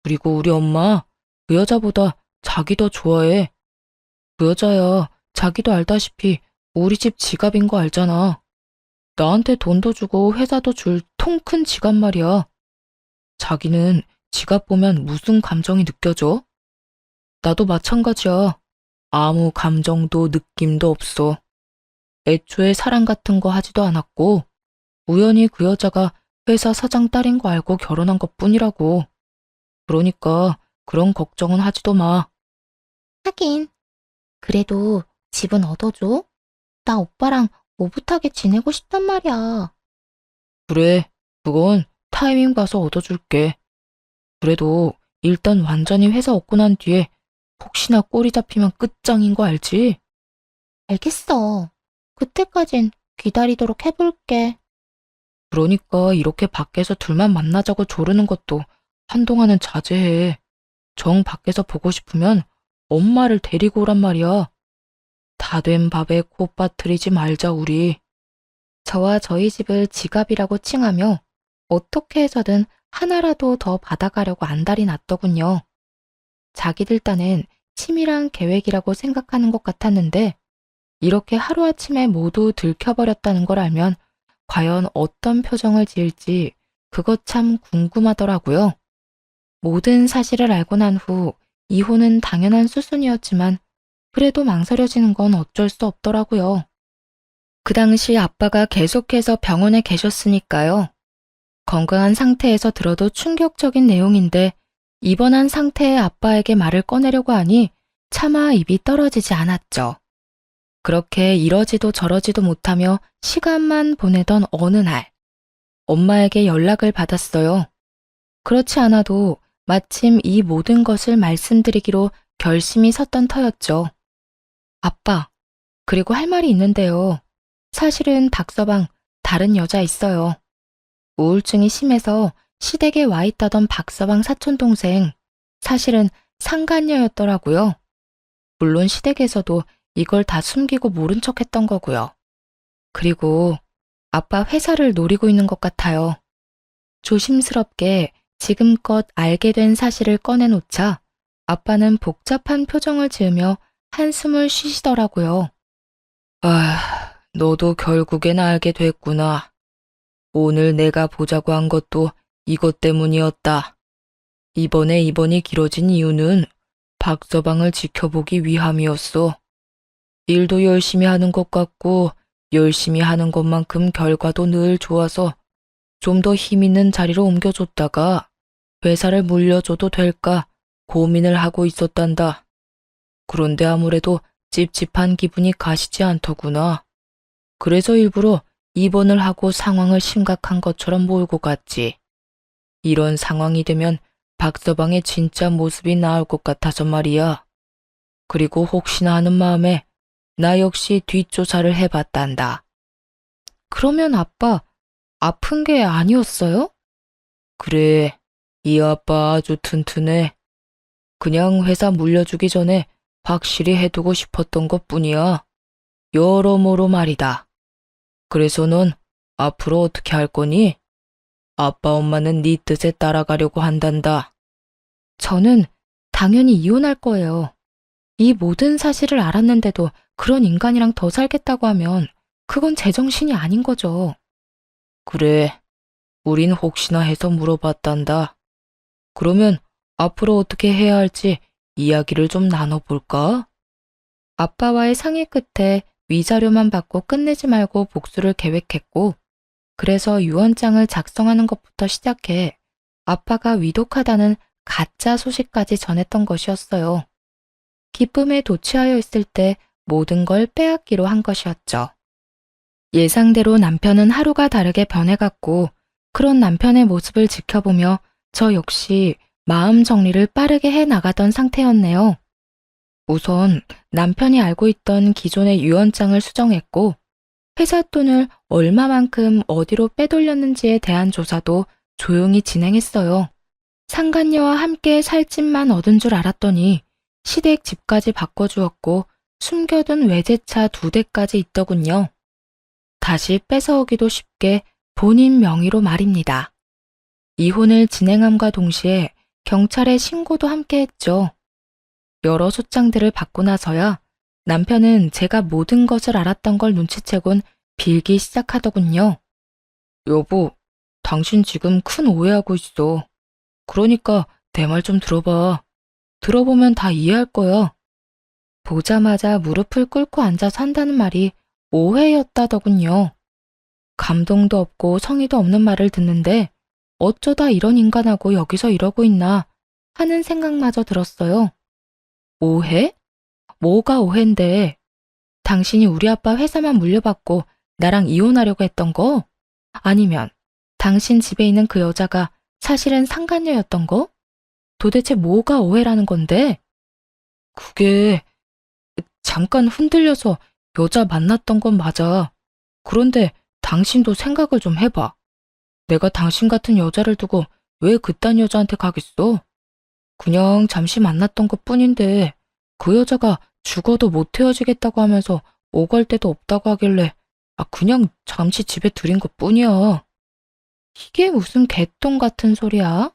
그리고 우리 엄마 그 여자보다 자기 더 좋아해. 그 여자야 자기도 알다시피 우리 집 지갑인 거 알잖아. 나한테 돈도 주고 회사도 줄 통 큰 지갑 말이야. 자기는 지갑 보면 무슨 감정이 느껴져? 나도 마찬가지야. 아무 감정도 느낌도 없어. 애초에 사랑 같은 거 하지도 않았고, 우연히 그 여자가 회사 사장 딸인 거 알고 결혼한 것뿐이라고. 그러니까 그런 걱정은 하지도 마. 하긴, 그래도 집은 얻어줘. 나 오빠랑 오붓하게 지내고 싶단 말이야. 그래, 그건 타이밍 봐서 얻어줄게. 그래도 일단 완전히 회사 얻고 난 뒤에 혹시나 꼬리 잡히면 끝장인 거 알지? 알겠어. 그때까진 기다리도록 해볼게. 그러니까 이렇게 밖에서 둘만 만나자고 조르는 것도 한동안은 자제해. 정 밖에서 보고 싶으면 엄마를 데리고 오란 말이야. 다 된 밥에 코 빠뜨리지 말자 우리. 저와 저희 집을 지갑이라고 칭하며 어떻게 해서든 하나라도 더 받아가려고 안달이 났더군요. 자기들 딴엔 치밀한 계획이라고 생각하는 것 같았는데 이렇게 하루아침에 모두 들켜버렸다는 걸 알면 과연 어떤 표정을 지을지 그것 참 궁금하더라고요. 모든 사실을 알고 난 후 이혼은 당연한 수순이었지만 그래도 망설여지는 건 어쩔 수 없더라고요. 그 당시 아빠가 계속해서 병원에 계셨으니까요. 건강한 상태에서 들어도 충격적인 내용인데 입원한 상태의 아빠에게 말을 꺼내려고 하니 차마 입이 떨어지지 않았죠. 그렇게 이러지도 저러지도 못하며 시간만 보내던 어느 날, 엄마에게 연락을 받았어요. 그렇지 않아도 마침 이 모든 것을 말씀드리기로 결심이 섰던 터였죠. 아빠, 그리고 할 말이 있는데요. 사실은 박서방 다른 여자 있어요. 우울증이 심해서 시댁에 와 있다던 박서방 사촌동생, 사실은 상간녀였더라고요. 물론 시댁에서도 이걸 다 숨기고 모른 척 했던 거고요. 그리고 아빠 회사를 노리고 있는 것 같아요. 조심스럽게 지금껏 알게 된 사실을 꺼내놓자 아빠는 복잡한 표정을 지으며 한숨을 쉬시더라고요. 아, 너도 결국엔 알게 됐구나. 오늘 내가 보자고 한 것도 이것 때문이었다. 이번에 입원이 길어진 이유는 박서방을 지켜보기 위함이었어. 일도 열심히 하는 것 같고 열심히 하는 것만큼 결과도 늘 좋아서 좀 더 힘 있는 자리로 옮겨줬다가 회사를 물려줘도 될까 고민을 하고 있었단다. 그런데 아무래도 찝찝한 기분이 가시지 않더구나. 그래서 일부러 입원을 하고 상황을 심각한 것처럼 몰고 갔지. 이런 상황이 되면 박서방의 진짜 모습이 나올 것 같아서 말이야. 그리고 혹시나 하는 마음에 나 역시 뒷조사를 해봤단다. 그러면 아빠, 아픈 게 아니었어요? 그래, 이 아빠 아주 튼튼해. 그냥 회사 물려주기 전에 확실히 해두고 싶었던 것뿐이야. 여러모로 말이다. 그래서 넌 앞으로 어떻게 할 거니? 아빠 엄마는 네 뜻에 따라가려고 한단다. 저는 당연히 이혼할 거예요. 이 모든 사실을 알았는데도 그런 인간이랑 더 살겠다고 하면 그건 제정신이 아닌 거죠. 그래, 우린 혹시나 해서 물어봤단다. 그러면 앞으로 어떻게 해야 할지 이야기를 좀 나눠볼까? 아빠와의 상의 끝에 위자료만 받고 끝내지 말고 복수를 계획했고, 그래서 유언장을 작성하는 것부터 시작해 아빠가 위독하다는 가짜 소식까지 전했던 것이었어요. 기쁨에 도취하여 있을 때 모든 걸 빼앗기로 한 것이었죠. 예상대로 남편은 하루가 다르게 변해갔고, 그런 남편의 모습을 지켜보며 저 역시 마음 정리를 빠르게 해 나가던 상태였네요. 우선 남편이 알고 있던 기존의 유언장을 수정했고, 회사 돈을 얼마만큼 어디로 빼돌렸는지에 대한 조사도 조용히 진행했어요. 상간녀와 함께 살 집만 얻은 줄 알았더니 시댁 집까지 바꿔주었고 숨겨둔 외제차 2대까지 있더군요. 다시 뺏어오기도 쉽게 본인 명의로 말입니다. 이혼을 진행함과 동시에 경찰에 신고도 함께 했죠. 여러 소장들을 받고 나서야 남편은 제가 모든 것을 알았던 걸 눈치채곤 빌기 시작하더군요. 여보, 당신 지금 큰 오해하고 있어. 그러니까 내 말 좀 들어봐. 들어보면 다 이해할 거야. 보자마자 무릎을 꿇고 앉아서 한다는 말이 오해였다더군요. 감동도 없고 성의도 없는 말을 듣는데 어쩌다 이런 인간하고 여기서 이러고 있나 하는 생각마저 들었어요. 오해? 뭐가 오해인데? 당신이 우리 아빠 회사만 물려받고 나랑 이혼하려고 했던 거? 아니면 당신 집에 있는 그 여자가 사실은 상간녀였던 거? 도대체 뭐가 오해라는 건데? 그게 잠깐 흔들려서 여자 만났던 건 맞아. 그런데 당신도 생각을 좀 해봐. 내가 당신 같은 여자를 두고 왜 그딴 여자한테 가겠어? 그냥 잠시 만났던 것 뿐인데 그 여자가 죽어도 못 헤어지겠다고 하면서 오갈 데도 없다고 하길래 그냥 잠시 집에 들인 것 뿐이야. 이게 무슨 개똥 같은 소리야?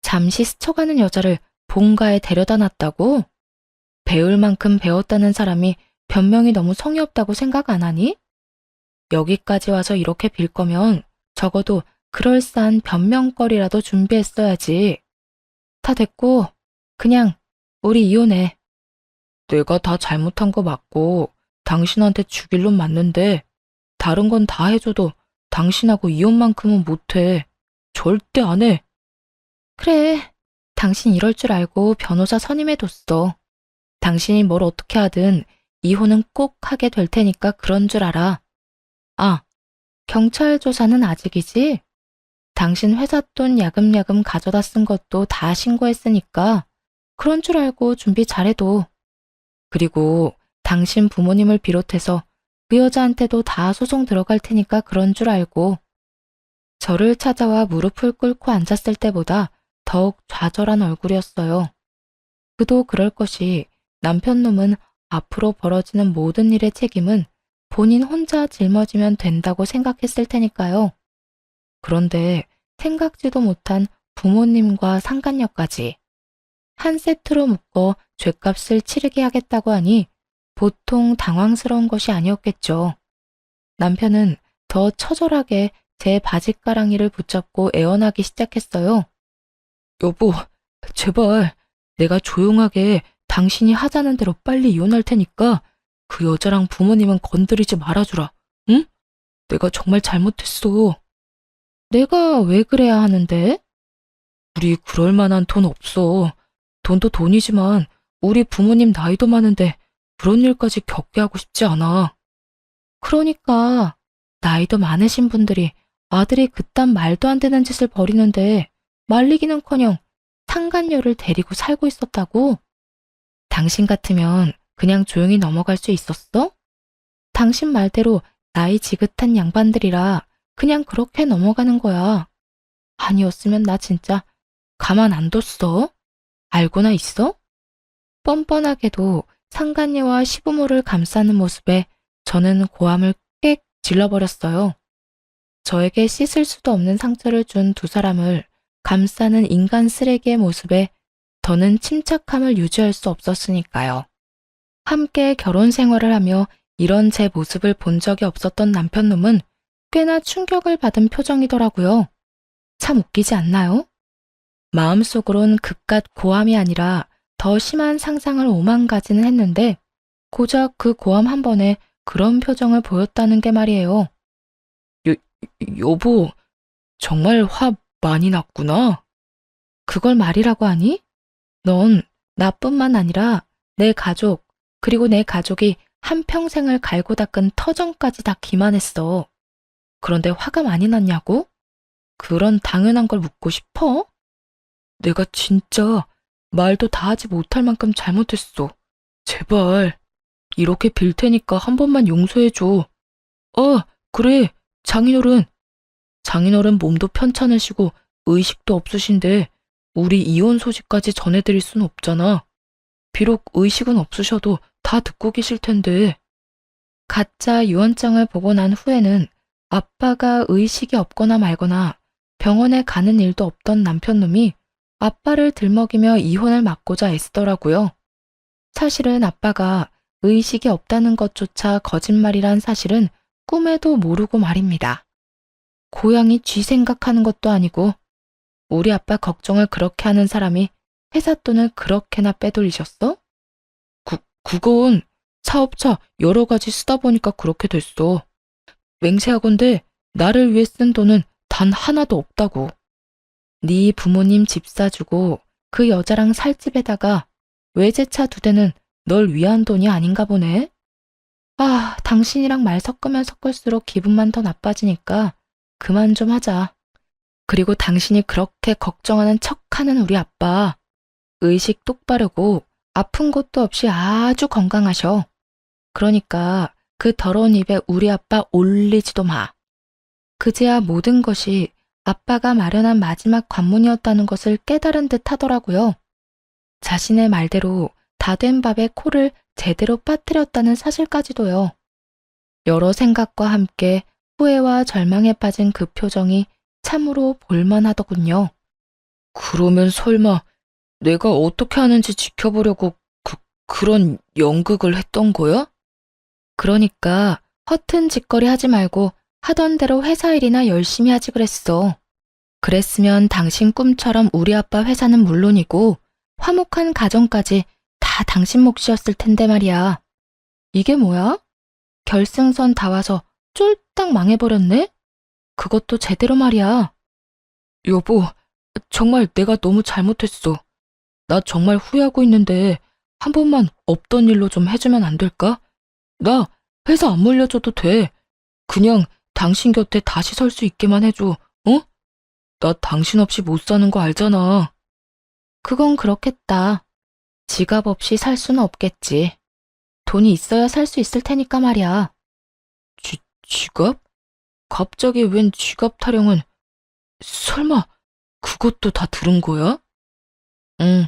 잠시 스쳐가는 여자를 본가에 데려다 놨다고? 배울 만큼 배웠다는 사람이 변명이 너무 성의 없다고 생각 안 하니? 여기까지 와서 이렇게 빌 거면 적어도 그럴싸한 변명거리라도 준비했어야지. 다 됐고, 그냥 우리 이혼해. 내가 다 잘못한 거 맞고 당신한테 주길 놈 맞는데 다른 건 다 해줘도 당신하고 이혼만큼은 못해. 절대 안 해. 그래, 당신 이럴 줄 알고 변호사 선임해뒀어. 당신이 뭘 어떻게 하든 이혼은 꼭 하게 될 테니까 그런 줄 알아. 경찰 조사는 아직이지? 당신 회사 돈 야금야금 가져다 쓴 것도 다 신고했으니까 그런 줄 알고 준비 잘해둬. 그리고 당신 부모님을 비롯해서 그 여자한테도 다 소송 들어갈 테니까 그런 줄 알고. 저를 찾아와 무릎을 꿇고 앉았을 때보다 더욱 좌절한 얼굴이었어요. 그도 그럴 것이 남편 놈은 앞으로 벌어지는 모든 일의 책임은 본인 혼자 짊어지면 된다고 생각했을 테니까요. 그런데 생각지도 못한 부모님과 상간녀까지 한 세트로 묶어 죗값을 치르게 하겠다고 하니 보통 당황스러운 것이 아니었겠죠. 남편은 더 처절하게 제 바짓가랑이를 붙잡고 애원하기 시작했어요. 여보, 제발 내가 조용하게 당신이 하자는 대로 빨리 이혼할 테니까 그 여자랑 부모님은 건드리지 말아주라. 응? 내가 정말 잘못했어. 내가 왜 그래야 하는데? 우리 그럴 만한 돈 없어. 돈도 돈이지만 우리 부모님 나이도 많은데 그런 일까지 겪게 하고 싶지 않아. 그러니까 나이도 많으신 분들이 아들이 그딴 말도 안 되는 짓을 벌이는데 말리기는커녕 상간녀를 데리고 살고 있었다고? 당신 같으면 그냥 조용히 넘어갈 수 있었어? 당신 말대로 나이 지긋한 양반들이라 그냥 그렇게 넘어가는 거야. 아니었으면 나 진짜 가만 안 뒀어. 알고나 있어? 뻔뻔하게도 상간녀와 시부모를 감싸는 모습에 저는 고함을 꽥 질러버렸어요. 저에게 씻을 수도 없는 상처를 준 두 사람을 감싸는 인간 쓰레기의 모습에 더는 침착함을 유지할 수 없었으니까요. 함께 결혼 생활을 하며 이런 제 모습을 본 적이 없었던 남편놈은 꽤나 충격을 받은 표정이더라고요. 참 웃기지 않나요? 마음속으론 그깟 고함이 아니라 더 심한 상상을 오만 가지는 했는데 고작 그 고함 한 번에 그런 표정을 보였다는 게 말이에요. 여보, 정말 화 많이 났구나. 그걸 말이라고 하니? 넌 나뿐만 아니라 내 가족, 그리고 내 가족이 한평생을 갈고 닦은 터전까지 다 기만했어. 그런데 화가 많이 났냐고? 그런 당연한 걸 묻고 싶어? 내가 진짜 말도 다 하지 못할 만큼 잘못했어. 제발 이렇게 빌 테니까 한 번만 용서해줘. 그래, 장인어른. 장인어른 몸도 편찮으시고 의식도 없으신데 우리 이혼 소식까지 전해드릴 순 없잖아. 비록 의식은 없으셔도 다 듣고 계실 텐데. 가짜 유언장을 보고 난 후에는 아빠가 의식이 없거나 말거나 병원에 가는 일도 없던 남편놈이 아빠를 들먹이며 이혼을 막고자 애쓰더라고요. 사실은 아빠가 의식이 없다는 것조차 거짓말이란 사실은 꿈에도 모르고 말입니다. 고양이 쥐 생각하는 것도 아니고 우리 아빠 걱정을 그렇게 하는 사람이 회사 돈을 그렇게나 빼돌리셨어? 그건 사업자 여러 가지 쓰다 보니까 그렇게 됐어. 맹세하건대 나를 위해 쓴 돈은 단 하나도 없다고. 네 부모님 집 사주고 그 여자랑 살 집에다가 외제차 2대는 널 위한 돈이 아닌가 보네. 아, 당신이랑 말 섞으면 섞을수록 기분만 더 나빠지니까 그만 좀 하자. 그리고 당신이 그렇게 걱정하는 척하는 우리 아빠, 의식 똑바르고 아픈 것도 없이 아주 건강하셔. 그러니까 그 더러운 입에 우리 아빠 올리지도 마. 그제야 모든 것이 아빠가 마련한 마지막 관문이었다는 것을 깨달은 듯 하더라고요. 자신의 말대로 다 된 밥에 코를 제대로 빠뜨렸다는 사실까지도요. 여러 생각과 함께 후회와 절망에 빠진 그 표정이 참으로 볼만하더군요. 그러면 설마 내가 어떻게 하는지 지켜보려고 그런 연극을 했던 거야? 그러니까 허튼 짓거리 하지 말고 하던 대로 회사 일이나 열심히 하지 그랬어. 그랬으면 당신 꿈처럼 우리 아빠 회사는 물론이고 화목한 가정까지 다 당신 몫이었을 텐데 말이야. 이게 뭐야? 결승선 다 와서 쫄딱 망해버렸네? 그것도 제대로 말이야. 여보, 정말 내가 너무 잘못했어. 나 정말 후회하고 있는데 한 번만 없던 일로 좀 해주면 안 될까? 나 회사 안 물려줘도 돼. 그냥 당신 곁에 다시 설 수 있게만 해줘, 어? 나 당신 없이 못 사는 거 알잖아. 그건 그렇겠다. 지갑 없이 살 수는 없겠지. 돈이 있어야 살 수 있을 테니까 말이야. 지갑? 갑자기 웬 지갑 타령은, 설마 그것도 다 들은 거야? 응,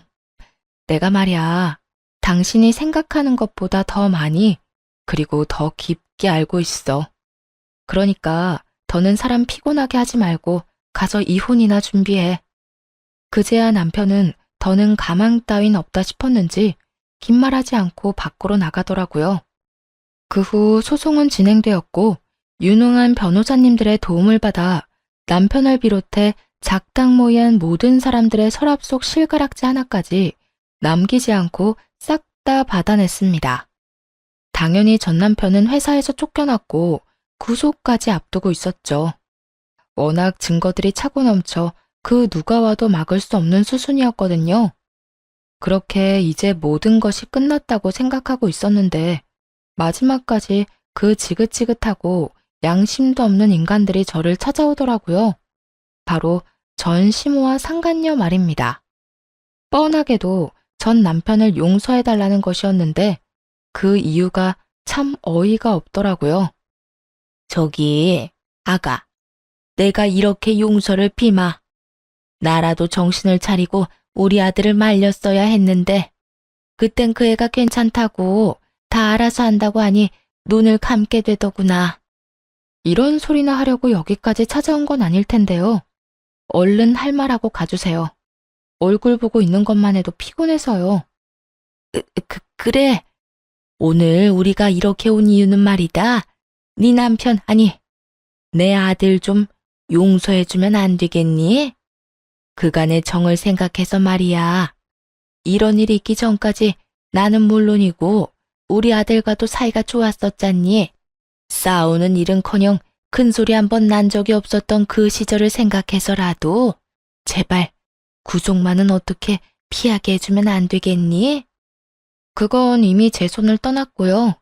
내가 말이야. 당신이 생각하는 것보다 더 많이, 그리고 더 깊게 알고 있어. 그러니까 더는 사람 피곤하게 하지 말고 가서 이혼이나 준비해. 그제야 남편은 더는 가망 따윈 없다 싶었는지 긴 말하지 않고 밖으로 나가더라고요. 그 후 소송은 진행되었고 유능한 변호사님들의 도움을 받아 남편을 비롯해 작당모이한 모든 사람들의 서랍 속 실가락지 하나까지 남기지 않고 싹 다 받아냈습니다. 당연히 전 남편은 회사에서 쫓겨났고 구속까지 앞두고 있었죠. 워낙 증거들이 차고 넘쳐 그 누가 와도 막을 수 없는 수순이었거든요. 그렇게 이제 모든 것이 끝났다고 생각하고 있었는데 마지막까지 그 지긋지긋하고 양심도 없는 인간들이 저를 찾아오더라고요. 바로 전 시모와 상간녀 말입니다. 뻔하게도 전 남편을 용서해달라는 것이었는데 그 이유가 참 어이가 없더라고요. 저기, 아가, 내가 이렇게 용서를 비마. 나라도 정신을 차리고 우리 아들을 말렸어야 했는데 그땐 그 애가 괜찮다고 다 알아서 한다고 하니 눈을 감게 되더구나. 이런 소리나 하려고 여기까지 찾아온 건 아닐 텐데요. 얼른 할 말하고 가주세요. 얼굴 보고 있는 것만 해도 피곤해서요. 그래. 오늘 우리가 이렇게 온 이유는 말이다. 네 남편, 아니, 내 아들 좀 용서해주면 안 되겠니? 그간의 정을 생각해서 말이야. 이런 일이 있기 전까지 나는 물론이고 우리 아들과도 사이가 좋았었잖니. 싸우는 일은커녕 큰소리 한 번 난 적이 없었던 그 시절을 생각해서라도 제발 구속만은 어떻게 피하게 해주면 안 되겠니? 그건 이미 제 손을 떠났고요.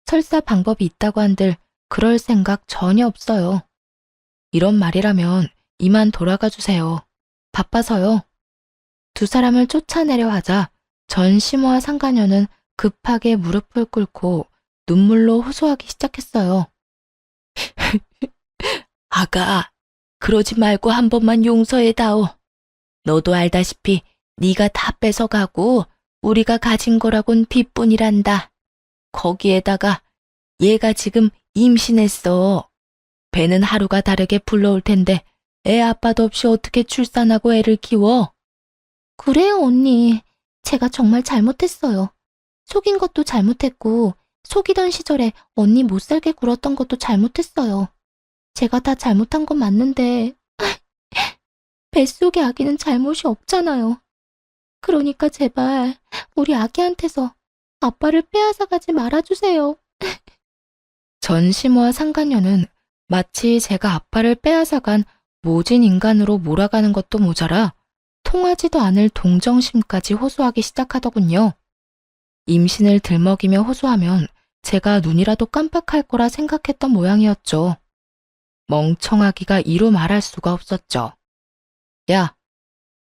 설사 방법이 있다고 한들 그럴 생각 전혀 없어요. 이런 말이라면 이만 돌아가 주세요. 바빠서요. 두 사람을 쫓아내려 하자 전 시모와 상가녀는 급하게 무릎을 꿇고 눈물로 호소하기 시작했어요. 아가, 그러지 말고 한 번만 용서해다오. 너도 알다시피 네가 다 뺏어가고 우리가 가진 거라곤 빚뿐이란다. 거기에다가 얘가 지금 임신했어. 배는 하루가 다르게 불러올 텐데 애 아빠도 없이 어떻게 출산하고 애를 키워? 그래요, 언니. 제가 정말 잘못했어요. 속인 것도 잘못했고 속이던 시절에 언니 못 살게 굴었던 것도 잘못했어요. 제가 다 잘못한 건 맞는데 뱃속의 아기는 잘못이 없잖아요. 그러니까 제발 우리 아기한테서 아빠를 빼앗아 가지 말아주세요. 전시모와 상간녀는 마치 제가 아빠를 빼앗아간 모진 인간으로 몰아가는 것도 모자라 통하지도 않을 동정심까지 호소하기 시작하더군요. 임신을 들먹이며 호소하면 제가 눈이라도 깜빡할 거라 생각했던 모양이었죠. 멍청하기가 이루 말할 수가 없었죠. 야,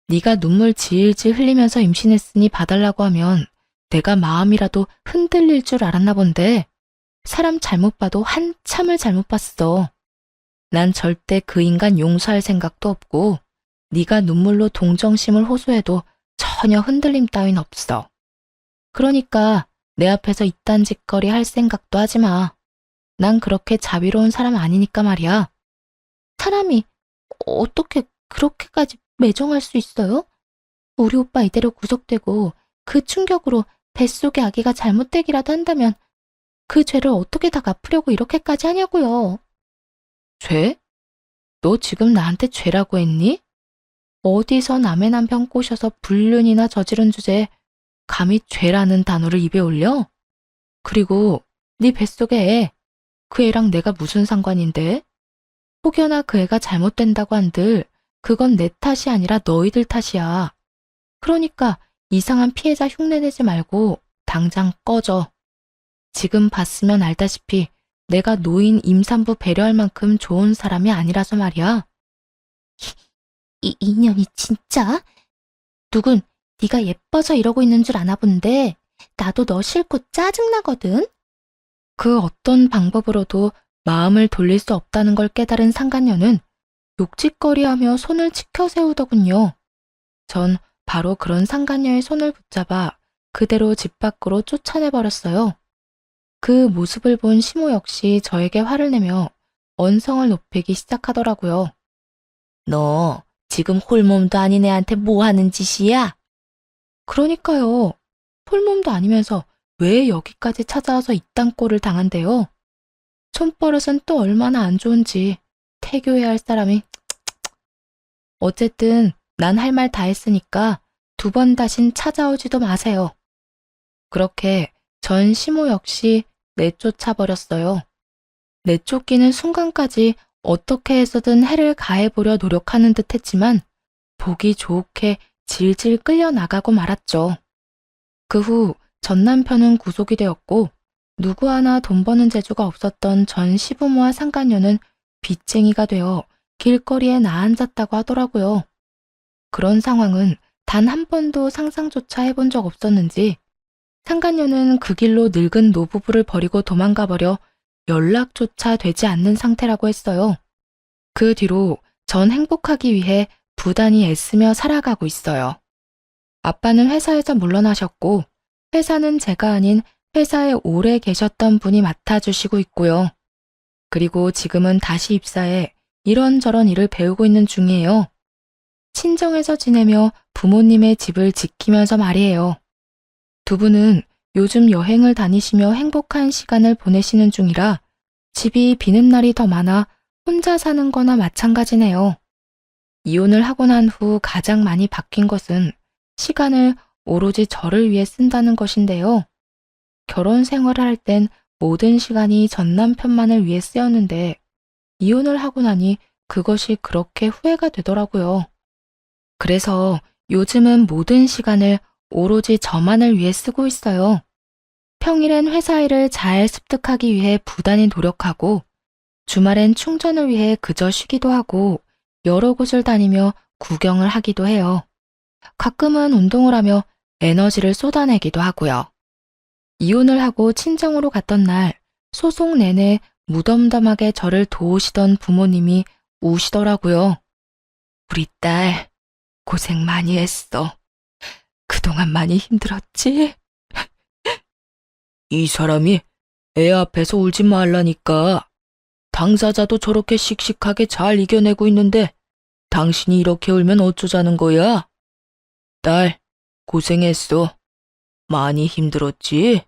네가 눈물 질질 흘리면서 임신했으니 봐달라고 하면 내가 마음이라도 흔들릴 줄 알았나 본데 사람 잘못 봐도 한참을 잘못 봤어. 난 절대 그 인간 용서할 생각도 없고 네가 눈물로 동정심을 호소해도 전혀 흔들림 따윈 없어. 그러니까 내 앞에서 이딴 짓거리 할 생각도 하지 마. 난 그렇게 자비로운 사람 아니니까 말이야. 사람이 어떻게 그렇게까지 매정할 수 있어요? 우리 오빠 이대로 구속되고 그 충격으로 뱃속에 아기가 잘못되기라도 한다면 그 죄를 어떻게 다 갚으려고 이렇게까지 하냐고요. 죄? 너 지금 나한테 죄라고 했니? 어디서 남의 남편 꼬셔서 불륜이나 저지른 주제에 감히 죄라는 단어를 입에 올려? 그리고 네 뱃속에 애, 그 애랑 내가 무슨 상관인데? 혹여나 그 애가 잘못된다고 한들 그건 내 탓이 아니라 너희들 탓이야. 그러니까 이상한 피해자 흉내내지 말고 당장 꺼져. 지금 봤으면 알다시피 내가 노인 임산부 배려할 만큼 좋은 사람이 아니라서 말이야. 이 인연이 진짜? 누군 네가 예뻐서 이러고 있는 줄 아나 본데 나도 너 싫고 짜증나거든? 그 어떤 방법으로도 마음을 돌릴 수 없다는 걸 깨달은 상간녀는 욕짓거리하며 손을 치켜 세우더군요. 전 바로 그런 상간녀의 손을 붙잡아 그대로 집 밖으로 쫓아내버렸어요. 그 모습을 본 시모 역시 저에게 화를 내며 언성을 높이기 시작하더라고요. 너 지금 홀몸도 아닌 애한테 뭐 하는 짓이야? 그러니까요. 홀몸도 아니면서 왜 여기까지 찾아와서 이딴 꼴을 당한대요? 손버릇은 또 얼마나 안 좋은지 태교해야 할 사람이. 어쨌든 난 할 말 다 했으니까 2번 다신 찾아오지도 마세요. 그렇게 전 시모 역시 내쫓아 버렸어요. 내쫓기는 순간까지 어떻게 해서든 해를 가해보려 노력하는 듯 했지만 보기 좋게 질질 끌려 나가고 말았죠. 그 후 전 남편은 구속이 되었고 누구 하나 돈 버는 재주가 없었던 전 시부모와 상간녀는 빚쟁이가 되어 길거리에 나앉았다고 하더라고요. 그런 상황은 단 한 번도 상상조차 해본 적 없었는지 상간녀는 그 길로 늙은 노부부를 버리고 도망가 버려 연락조차 되지 않는 상태라고 했어요. 그 뒤로 전 행복하기 위해 부단히 애쓰며 살아가고 있어요. 아빠는 회사에서 물러나셨고 회사는 제가 아닌 회사에 오래 계셨던 분이 맡아주시고 있고요. 그리고 지금은 다시 입사해 이런저런 일을 배우고 있는 중이에요. 친정에서 지내며 부모님의 집을 지키면서 말이에요. 두 분은 요즘 여행을 다니시며 행복한 시간을 보내시는 중이라 집이 비는 날이 더 많아 혼자 사는 거나 마찬가지네요. 이혼을 하고 난 후 가장 많이 바뀐 것은 시간을 오로지 저를 위해 쓴다는 것인데요. 결혼 생활을 할 땐 모든 시간이 전 남편만을 위해 쓰였는데 이혼을 하고 나니 그것이 그렇게 후회가 되더라고요. 그래서 요즘은 모든 시간을 오로지 저만을 위해 쓰고 있어요. 평일엔 회사 일을 잘 습득하기 위해 부단히 노력하고 주말엔 충전을 위해 그저 쉬기도 하고 여러 곳을 다니며 구경을 하기도 해요. 가끔은 운동을 하며 에너지를 쏟아내기도 하고요. 이혼을 하고 친정으로 갔던 날 소송 내내 무덤덤하게 저를 도우시던 부모님이 우시더라고요. 우리 딸 고생 많이 했어. 그동안 많이 힘들었지? 이 사람이 애 앞에서 울지 말라니까. 당사자도 저렇게 씩씩하게 잘 이겨내고 있는데 당신이 이렇게 울면 어쩌자는 거야? 딸, 고생했어. 많이 힘들었지?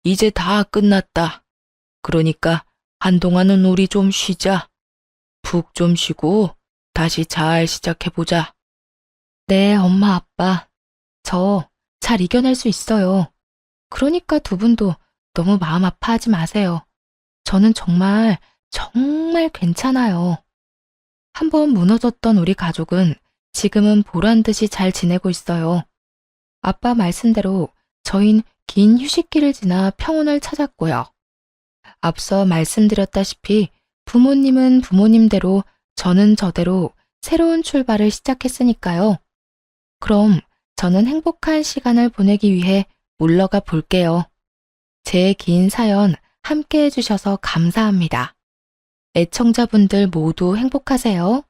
이제 다 끝났다. 그러니까 한동안은 우리 좀 쉬자. 푹 좀 쉬고 다시 잘 시작해보자. 네, 엄마, 아빠. 저 잘 이겨낼 수 있어요. 그러니까 두 분도 너무 마음 아파하지 마세요. 저는 정말, 정말 괜찮아요. 한번 무너졌던 우리 가족은 지금은 보란 듯이 잘 지내고 있어요. 아빠 말씀대로 저흰 긴 휴식기를 지나 평온을 찾았고요. 앞서 말씀드렸다시피 부모님은 부모님대로 저는 저대로 새로운 출발을 시작했으니까요. 그럼 저는 행복한 시간을 보내기 위해 물러가 볼게요. 제 긴 사연 함께 해주셔서 감사합니다. 애청자분들 모두 행복하세요.